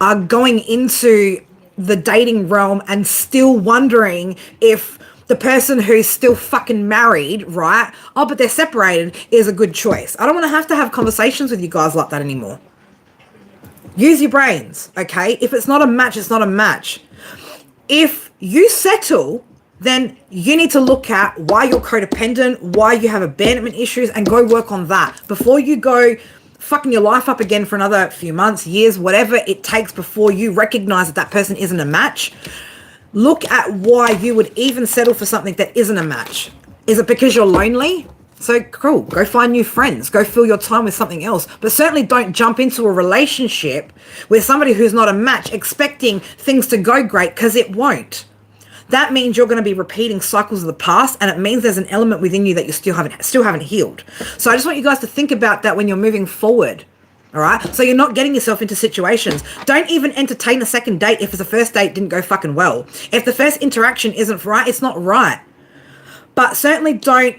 Speaker 1: are going into the dating realm and still wondering if the person who's still fucking married, right? Oh, but they're separated, is a good choice. I don't want to have conversations with you guys like that anymore. Use your brains, okay? If it's not a match, it's not a match. If you settle, then you need to look at why you're codependent, why you have abandonment issues, and go work on that before you go fucking your life up again for another few months, years, whatever it takes before you recognize that that person isn't a match. Look at why you would even settle for something that isn't a match. Is it because you're lonely? So cool, go find new friends, go fill your time with something else, but certainly don't jump into a relationship with somebody who's not a match expecting things to go great, because it won't. That means you're going to be repeating cycles of the past, and it means there's an element within you that you still haven't healed. So I just want you guys to think about that when you're moving forward. All right. So you're not getting yourself into situations. Don't even entertain a second date if the first date didn't go fucking well. If the first interaction isn't right, it's not right. But certainly don't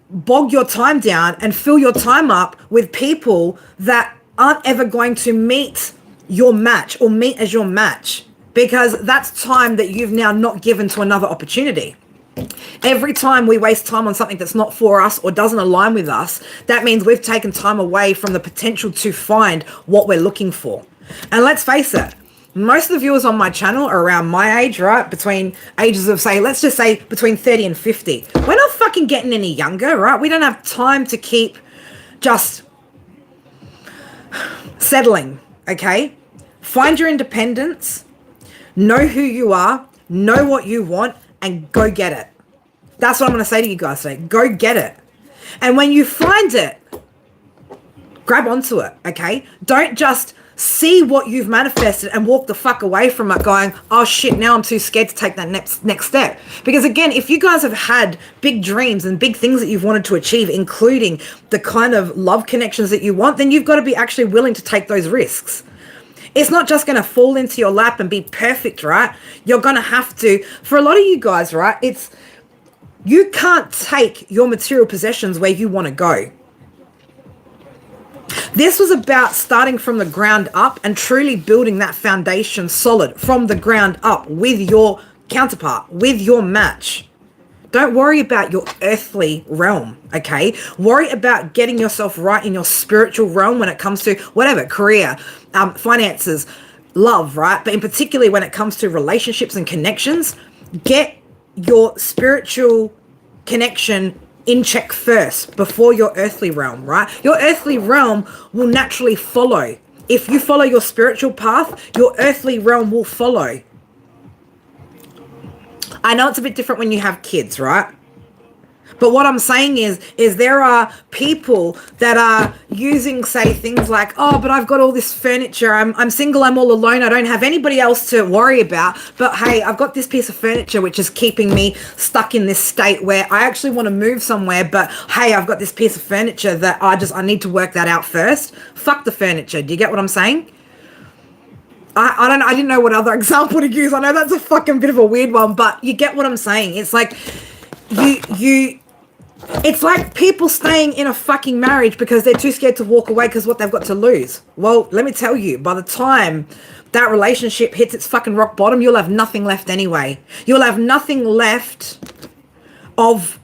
Speaker 1: bog your time down and fill your time up with people that aren't ever going to meet your match or meet as your match, because that's time that you've now not given to another opportunity. Every time we waste time on something that's not for us or doesn't align with us, that means we've taken time away from the potential to find what we're looking for. And let's face it, most of the viewers on my channel are around my age, right? Between ages of, say, let's just say between 30 and 50. We're not fucking getting any younger, right? We don't have time to keep just settling, okay? Find your independence, know who you are, know what you want, and go get it. That's what I'm going to say to you guys today. Go get it. And when you find it, grab onto it, okay? Don't just see what you've manifested and walk the fuck away from it going, oh shit, now I'm too scared to take that next step. Because again, if you guys have had big dreams and big things that you've wanted to achieve, including the kind of love connections that you want, then you've got to be actually willing to take those risks. It's not just going to fall into your lap and be perfect, right? You're going to have to, for a lot of you guys, right? You can't take your material possessions where you want to go. This was about starting from the ground up and truly building that foundation solid from the ground up with your counterpart, with your match. Don't worry about your earthly realm, okay? Worry about getting yourself right in your spiritual realm when it comes to whatever, career, finances, love, right? But in particularly when it comes to relationships and connections, get your spiritual connection in check first before your earthly realm, right? Your earthly realm will naturally follow. If you follow your spiritual path, your earthly realm will follow. I know it's a bit different when you have kids, right? But what I'm saying is there are people that are using, say, things like, oh, but I've got all this furniture. I'm single. I'm all alone. I don't have anybody else to worry about. But hey, I've got this piece of furniture which is keeping me stuck in this state where I actually want to move somewhere. But hey, I've got this piece of furniture that I need to work that out first. Fuck the furniture. Do you get what I'm saying? I didn't know what other example to use. I know that's a fucking bit of a weird one, but you get what I'm saying. It's like it's like people staying in a fucking marriage because they're too scared to walk away because what they've got to lose. Well, let me tell you, by the time that relationship hits its fucking rock bottom, you'll have nothing left anyway. You'll have nothing left of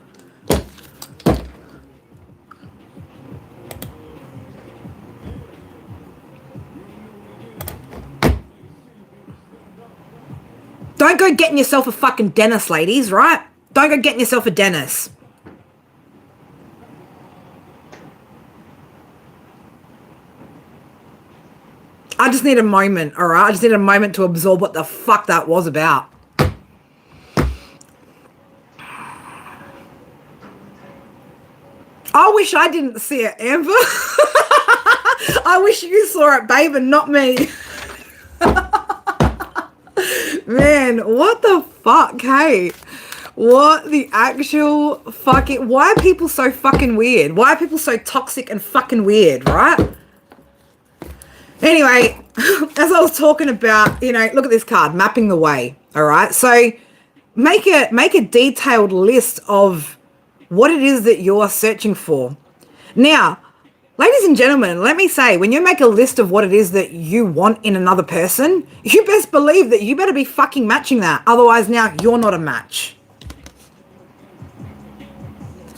Speaker 1: Don't go getting yourself a fucking dentist, ladies, right? Don't go getting yourself a dentist. I just need a moment, all right? I just need a moment to absorb what the fuck that was about. I wish I didn't see it, Amber. I wish you saw it, babe, and not me. Man, what the fuck, hey? What the actual fucking... Why are people so fucking weird? Why are people so toxic and fucking weird, right? Anyway, as I was talking about, you know, look at this card, mapping the way, all right? So make a detailed list of what it is that you're searching for. Now, ladies and gentlemen, let me say, when you make a list of what it is that you want in another person, you best believe that you better be fucking matching that. Otherwise, now you're not a match.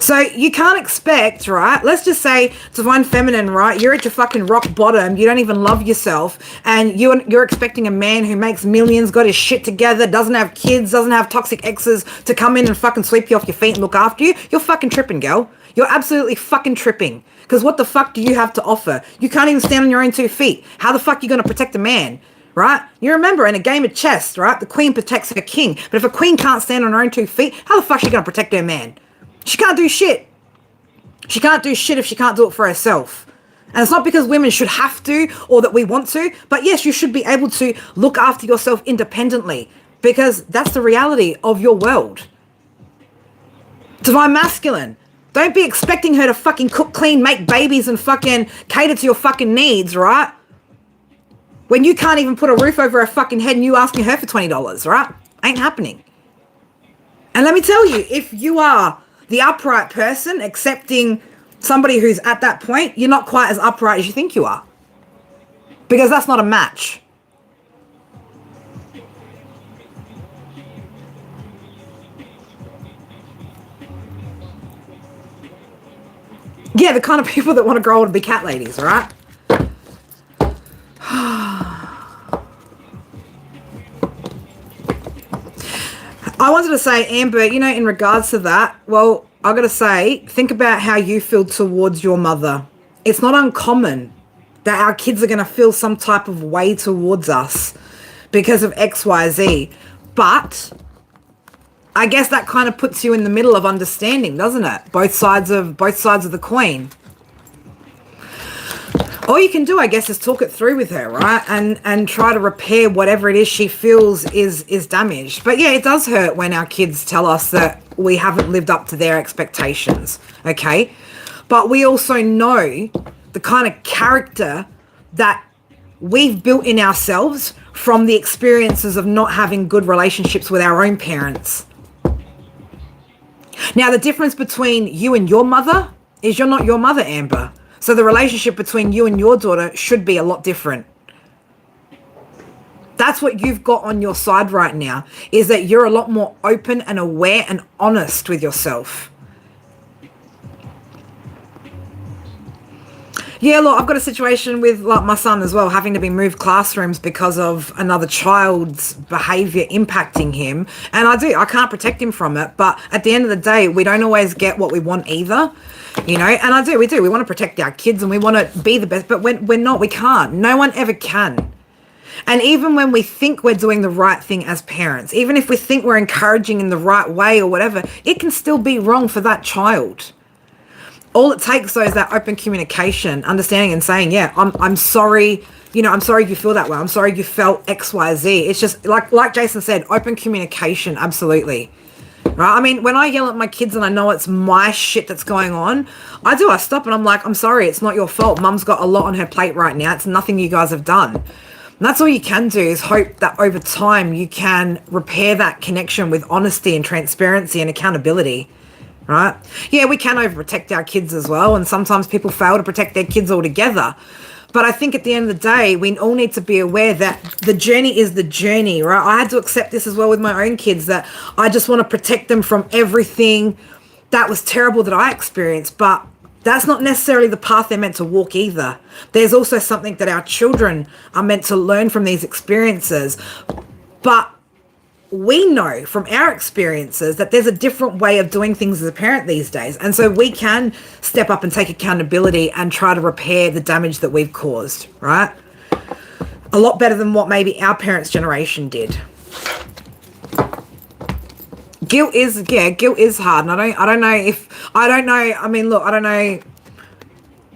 Speaker 1: So you can't expect, right? Let's just say Divine Feminine, right? You're at your fucking rock bottom. You don't even love yourself. And you're expecting a man who makes millions, got his shit together, doesn't have kids, doesn't have toxic exes to come in and fucking sweep you off your feet and look after you. You're fucking tripping, girl. You're absolutely fucking tripping. Because what the fuck do you have to offer? You can't even stand on your own 2 feet. How the fuck are you going to protect a man? Right? You remember, in a game of chess, right? The queen protects her king. But if a queen can't stand on her own 2 feet, how the fuck is she going to protect her man? She can't do shit. She can't do shit if she can't do it for herself. And it's not because women should have to or that we want to, but yes, you should be able to look after yourself independently because that's the reality of your world. Divine Masculine. Don't be expecting her to fucking cook, clean, make babies and fucking cater to your fucking needs, right? When you can't even put a roof over her fucking head and you asking her for $20, right? Ain't happening. And let me tell you, if you are the upright person accepting somebody who's at that point, you're not quite as upright as you think you are. Because that's not a match. Yeah, the kind of people that want to grow old and be cat ladies, right? I wanted to say, Amber, you know, in regards to that, well, I got to say, think about how you feel towards your mother. It's not uncommon that our kids are going to feel some type of way towards us because of X, Y, Z. But I guess that kind of puts you in the middle of understanding, doesn't it? Both sides of the coin. All you can do, I guess, is talk it through with her, right? And try to repair whatever it is she feels is damaged. But yeah, it does hurt when our kids tell us that we haven't lived up to their expectations, okay? But we also know the kind of character that we've built in ourselves from the experiences of not having good relationships with our own parents. Now, the difference between you and your mother is you're not your mother, Amber. So the relationship between you and your daughter should be a lot different. That's what you've got on your side right now, is that you're a lot more open and aware and honest with yourself. Yeah, look, I've got a situation with like my son as well, having to be moved classrooms because of another child's behavior impacting him. And I can't protect him from it. But at the end of the day, we don't always get what we want either. You know, and we do. We want to protect our kids and we want to be the best, but when we're not, we can't. No one ever can. And even when we think we're doing the right thing as parents, even if we think we're encouraging in the right way or whatever, it can still be wrong for that child. All it takes, though, is that open communication, understanding and saying, yeah, I'm sorry, you know, I'm sorry you feel that way. I'm sorry you felt X, Y, Z. It's just like Jason said, open communication, absolutely. Right? I mean, when I yell at my kids and I know it's my shit that's going on, I stop and I'm like, I'm sorry, it's not your fault. Mum's got a lot on her plate right now. It's nothing you guys have done. And that's all you can do, is hope that over time you can repair that connection with honesty and transparency and accountability. Right? Yeah, we can overprotect our kids as well. And sometimes people fail to protect their kids altogether. But I think at the end of the day, we all need to be aware that the journey is the journey, right? I had to accept this as well with my own kids, that I just want to protect them from everything that was terrible that I experienced. But that's not necessarily the path they're meant to walk either. There's also something that our children are meant to learn from these experiences. But we know from our experiences that there's a different way of doing things as a parent these days. And so we can step up and take accountability and try to repair the damage that we've caused, right? A lot better than what maybe our parents' generation did. Guilt is hard. And I don't know. I mean, look, I don't know.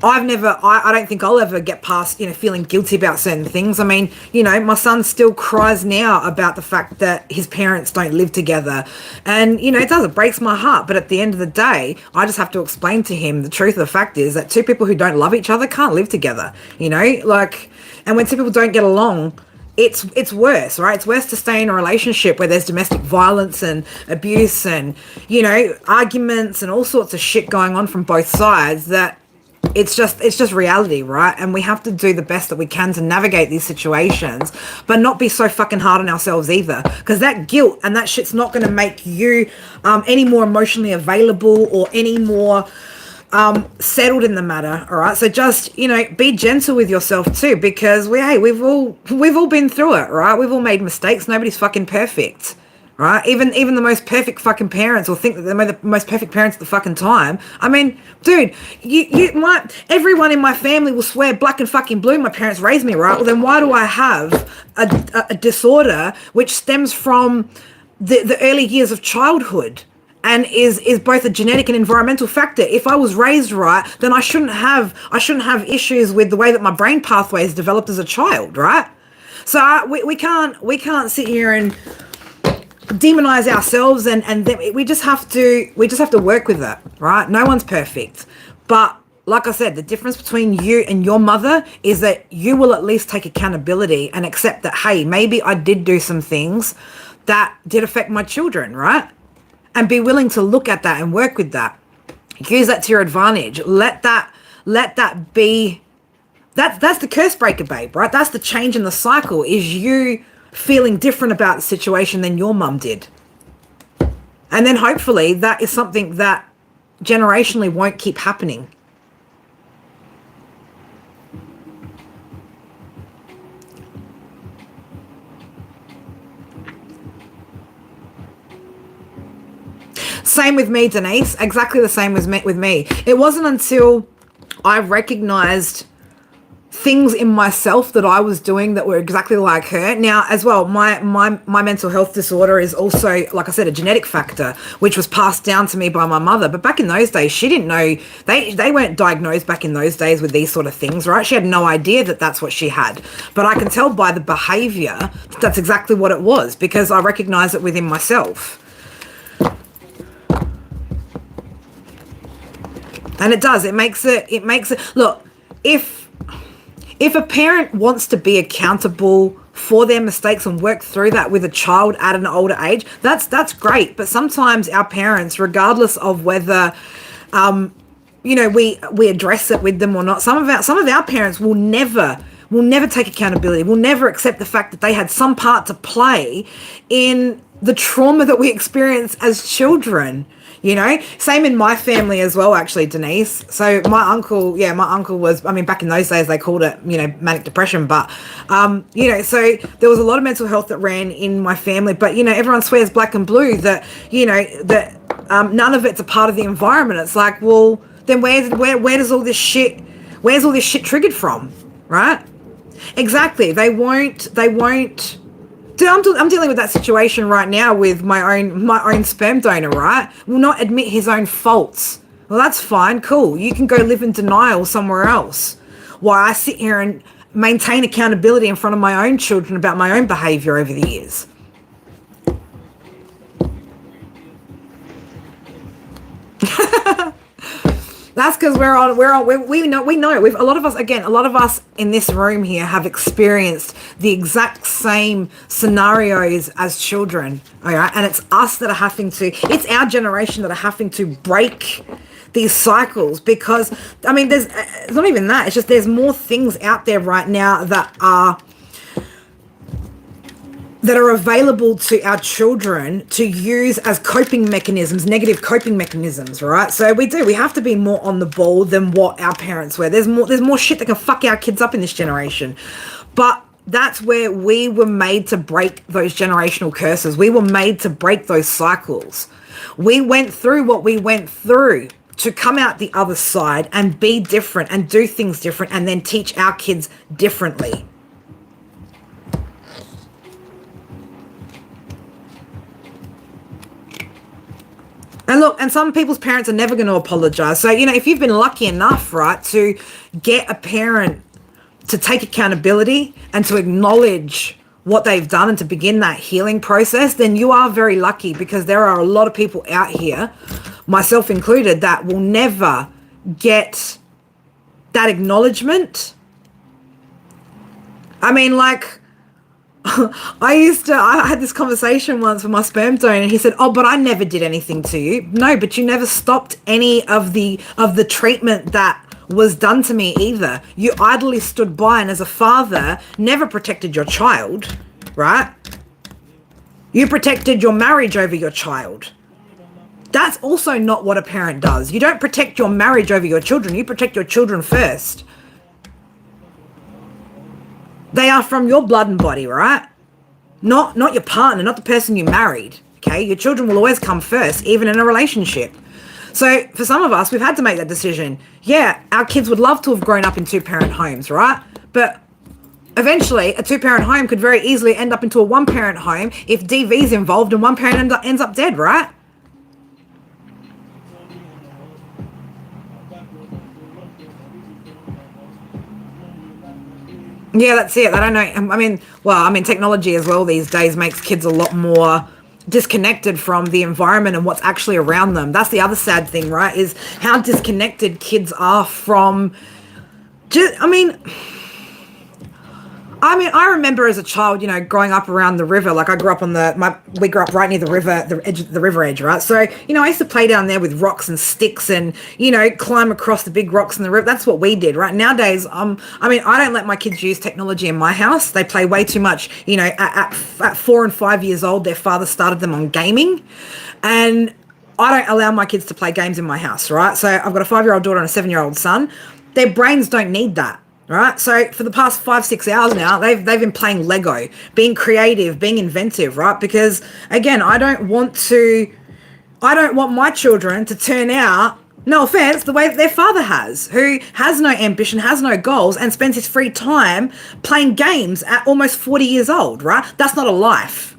Speaker 1: I don't think I'll ever get past, feeling guilty about certain things. I mean, my son still cries now about the fact that his parents don't live together. And, it breaks my heart. But at the end of the day, I just have to explain to him the truth of the fact is that two people who don't love each other can't live together, and when two people don't get along, it's worse, right? It's worse to stay in a relationship where there's domestic violence and abuse and, arguments and all sorts of shit going on from both sides that it's just reality, right? And we have to do the best that we can to navigate these situations, but not be so fucking hard on ourselves either, because that guilt and that shit's not going to make you any more emotionally available or any more settled in the matter. All right, so just be gentle with yourself too, because we've all been through it, right? We've all made mistakes. Nobody's fucking perfect. Right? Even the most perfect fucking parents will think that they're the most perfect parents at the fucking time. I mean, dude, everyone in my family will swear black and fucking blue my parents raised me, right? Well, then why do I have a disorder which stems from the early years of childhood and is both a genetic and environmental factor? If I was raised right, then I shouldn't have issues with the way that my brain pathways developed as a child, right? So we can't sit here and demonize ourselves and then we just have to work with that, right? No one's perfect, but like I said, the difference between you and your mother is that you will at least take accountability and accept that, hey, maybe I did do some things that did affect my children, right? And be willing to look at that and work with that. Use that to your advantage. Let that be that's the curse breaker, babe, right? That's the change in the cycle, is you feeling different about the situation than your mum did. And then hopefully that is something that generationally won't keep happening. Same with me, Denise. Exactly the same with me. It wasn't until I recognized things in myself that I was doing that were exactly like her. Now, as well, my mental health disorder is also, like I said, a genetic factor, which was passed down to me by my mother. But back in those days, she didn't know, they weren't diagnosed back in those days with these sort of things, right? She had no idea that that's what she had. But I can tell by the behavior that that's exactly what it was, because I recognize it within myself. And it does. It makes it, look, if a parent wants to be accountable for their mistakes and work through that with a child at an older age, that's great. But sometimes our parents, regardless of whether we address it with them or not, some of our parents will never take accountability, will never accept the fact that they had some part to play in the trauma that we experience as children. Same in my family as well, actually, Denise. So my uncle was, back in those days, they called it, manic depression. But, so there was a lot of mental health that ran in my family. But, everyone swears black and blue that, none of it's a part of the environment. It's like, well, then where's all this shit triggered from, right? Exactly. They won't. Dude, I'm dealing with that situation right now with my own sperm donor, right? Will not admit his own faults. Well, that's fine, cool. You can go live in denial somewhere else, while I sit here and maintain accountability in front of my own children about my own behavior over the years. That's because we know a lot of us in this room here have experienced the exact same scenarios as children, all right? And it's us that are it's our generation that are having to break these cycles, because there's it's not even that, it's just there's more things out there right now that are available to our children to use as coping mechanisms, negative coping mechanisms, right? So we have to be more on the ball than what our parents were. There's more shit that can fuck our kids up in this generation. But that's where we were made to break those generational curses. We were made to break those cycles. We went through what we went through to come out the other side and be different and do things different and then teach our kids differently. And look, and some people's parents are never going to apologize. So, you know, if you've been lucky enough, right, to get a parent to take accountability and to acknowledge what they've done and to begin that healing process, then you are very lucky, because there are a lot of people out here, myself included, that will never get that acknowledgement. I mean, like, I had this conversation once with my sperm donor, and he said, "Oh, but I never did anything to you." No, but you never stopped any of the treatment that was done to me either. You idly stood by, and as a father, never protected your child, right? You protected your marriage over your child. That's also not what a parent does. You don't protect your marriage over your children. You protect your children first. They are from your blood and body, right? Not your partner, not the person you married, okay? Your children will always come first, even in a relationship. So for some of us, we've had to make that decision. Yeah, our kids would love to have grown up in two-parent homes, right? But eventually, a two-parent home could very easily end up into a one-parent home if DV's involved and one parent ends up dead, right? Yeah, that's it. I don't know. I mean, technology as well these days makes kids a lot more disconnected from the environment and what's actually around them. That's the other sad thing, right? Is how disconnected kids are from I remember as a child, you know, growing up around the river. Like I grew up we grew up right near the river, the river edge, right? So, you know, I used to play down there with rocks and sticks and, you know, climb across the big rocks in the river. That's what we did, right? Nowadays, I don't let my kids use technology in my house. They play way too much. You know, at 4 and 5 years old, their father started them on gaming, and I don't allow my kids to play games in my house, right? So I've got a 5-year-old daughter and a 7-year-old son. Their brains don't need that. Right, so for the past 5-6 hours now, they've been playing Lego, being creative, being inventive, right? Because again, I don't want my children to turn out, no offense, the way their father has, who has no ambition, has no goals, and spends his free time playing games at almost 40 years old, right? That's not a life.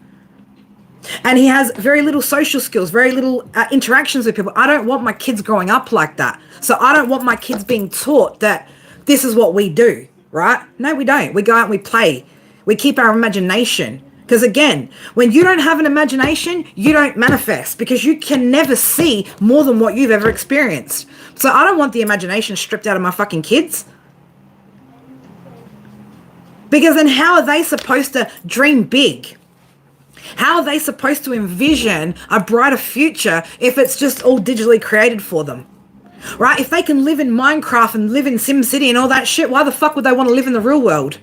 Speaker 1: And he has very little social skills, very little interactions with people. I don't want my kids growing up like that. So I don't want my kids being taught that this is what we do, right? No, we don't. We go out and we play. We keep our imagination. Because again, when you don't have an imagination, you don't manifest, because you can never see more than what you've ever experienced. So I don't want the imagination stripped out of my fucking kids. Because then how are they supposed to dream big? How are they supposed to envision a brighter future if it's just all digitally created for them? Right? If they can live in Minecraft and live in SimCity and all that shit, why the fuck would they want to live in the real world?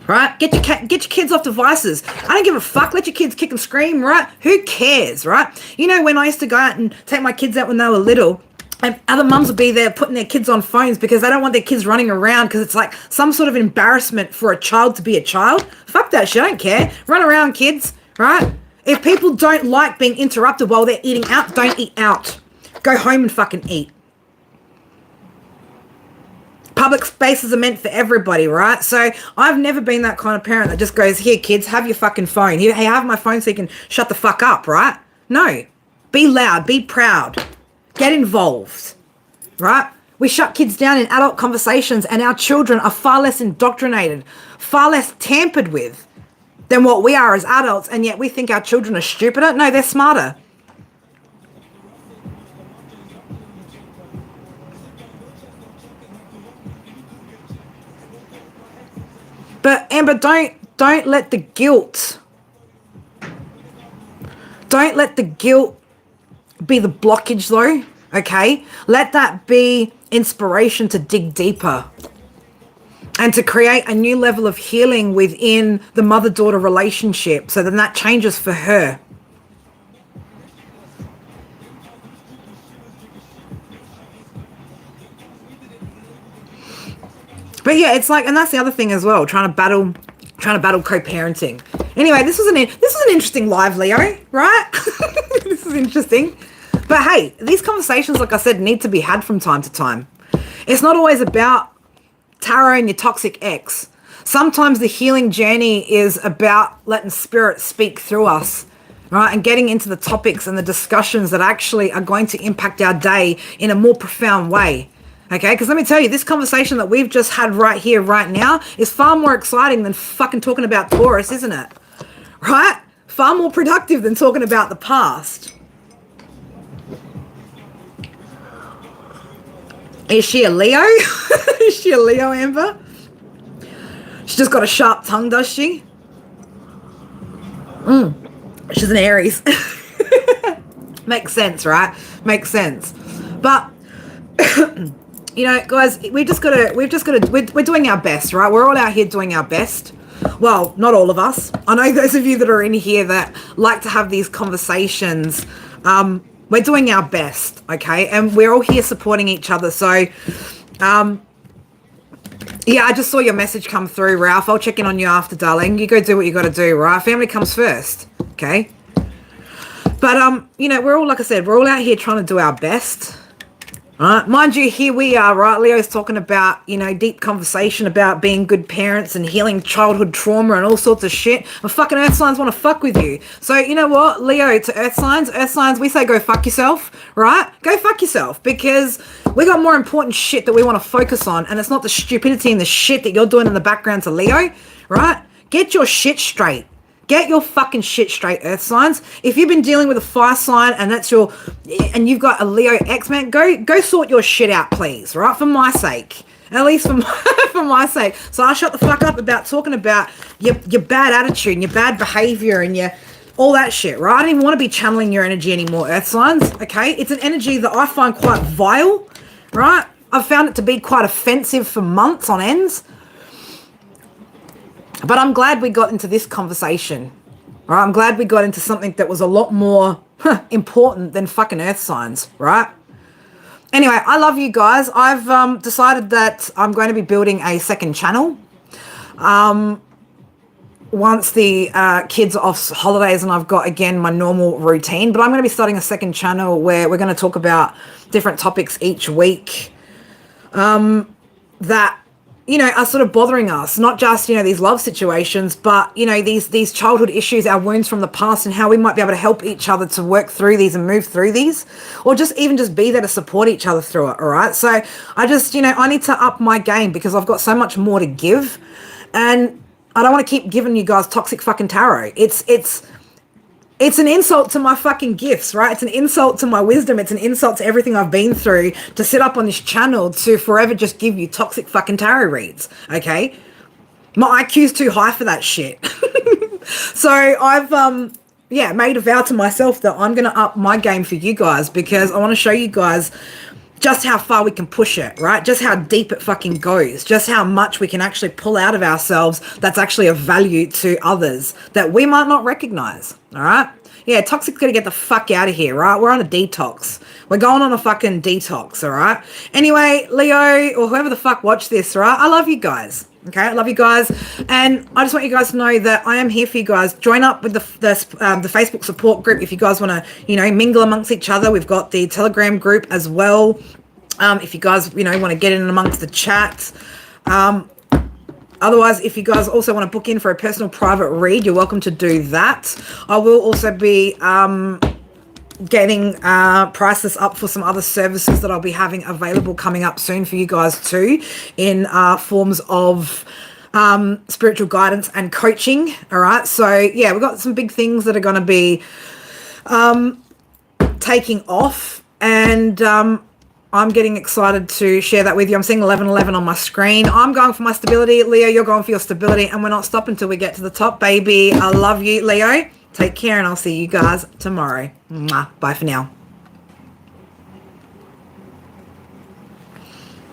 Speaker 1: Right? Get your kids off devices. I don't give a fuck. Let your kids kick and scream, right? Who cares, right? You know, when I used to go out and take my kids out when they were little, and other mums would be there putting their kids on phones because they don't want their kids running around, because it's like some sort of embarrassment for a child to be a child. Fuck that shit. I don't care. Run around, kids, right? If people don't like being interrupted while they're eating out, don't eat out. Go home and fucking eat. Public spaces are meant for everybody, right? So I've never been that kind of parent that just goes, here, kids, have your fucking phone. Here, hey, I have my phone so you can shut the fuck up, right? No. Be loud. Be proud. Get involved, right? We shut kids down in adult conversations, and our children are far less indoctrinated, far less tampered with than what we are as adults, and yet we think our children are stupider. No, they're smarter. But Amber, don't let the guilt be the blockage though, okay? Let that be inspiration to dig deeper and to create a new level of healing within the mother-daughter relationship, so then that changes for her. But yeah, it's like, and that's the other thing as well, trying to battle co-parenting. Anyway, this was an interesting live, Leo, right? This is interesting. But hey, these conversations, like I said, need to be had from time to time. It's not always about tarot and your toxic ex. Sometimes the healing journey is about letting spirit speak through us, right? And getting into the topics and the discussions that actually are going to impact our day in a more profound way. Okay, because let me tell you, this conversation that we've just had right here, right now, is far more exciting than fucking talking about Taurus, isn't it? Right? Far more productive than talking about the past. Is she a Leo? Is she a Leo, Amber? She just got a sharp tongue, does she? She's an Aries. Makes sense, right? Makes sense. But you know, guys, we're doing our best, right? We're all out here doing our best. Well, not all of us. I know those of you that are in here that like to have these conversations. We're doing our best, okay? And we're all here supporting each other. So, yeah, I just saw your message come through, Ralph. I'll check in on you after, darling. You go do what you got to do, right? Family comes first, okay? But, you know, we're all, like I said, we're all out here trying to do our best. Mind you, here we are, right? Leo's talking about, you know, deep conversation about being good parents and healing childhood trauma and all sorts of shit. And fucking earth signs want to fuck with you. So, you know what, Leo, to earth signs, we say go fuck yourself, right? Go fuck yourself, because we got more important shit that we want to focus on. And it's not the stupidity and the shit that you're doing in the background to Leo, right? Get your shit straight. Get your fucking shit straight, earth signs. If you've been dealing with a fire sign and and you've got a Leo ex, man, go sort your shit out, please, right? For my sake. At least for my sake. So I shut the fuck up about talking about your bad attitude and your bad behavior and your all that shit, right? I don't even want to be channeling your energy anymore, earth signs, okay? It's an energy that I find quite vile, right? I've found it to be quite offensive for months on ends. But I'm glad we got into this conversation. Right? I'm glad we got into something that was a lot more important than fucking earth signs, right? Anyway, I love you guys. I've decided that I'm going to be building a second channel. Once the kids are off holidays and I've got, again, my normal routine. But I'm going to be starting a second channel where we're going to talk about different topics each week that, you know, are sort of bothering us, not just, you know, these love situations, but, you know, these childhood issues, our wounds from the past, and how we might be able to help each other to work through these and move through these, or just be there to support each other through it. All right. So I just, you know, I need to up my game because I've got so much more to give, and I don't want to keep giving you guys toxic fucking tarot. It's an insult to my fucking gifts, right? It's an insult to my wisdom. It's an insult to everything I've been through to sit up on this channel to forever just give you toxic fucking tarot reads, okay? My IQ's too high for that shit. So I've, made a vow to myself that I'm going to up my game for you guys because I want to show you guys just how far we can push it, right? Just how deep it fucking goes. Just how much we can actually pull out of ourselves that's actually of value to others that we might not recognize, all right? Yeah, toxic's got to get the fuck out of here, right? We're on a detox. We're going on a fucking detox, all right? Anyway, Leo, or whoever the fuck watched this, right? I love you guys. Okay, I love you guys, and I just want you guys to know that I am here for you guys. Join up with the Facebook support group if you guys want to, you know, mingle amongst each other. We've got the Telegram group as well. If you guys, you know, want to get in amongst the chat. Otherwise, if you guys also want to book in for a personal private read, you're welcome to do that. I will also be getting prices up for some other services that I'll be having available coming up soon for you guys too, in forms of spiritual guidance and coaching. All right, so yeah, we've got some big things that are going to be taking off, and I'm getting excited to share that with you. I'm seeing 1111 on my screen. I'm going for my stability. Leo, you're going for your stability, and we're not stopping until we get to the top, baby. I love you, Leo. Take care, and I'll see you guys tomorrow. Mwah. Bye for now.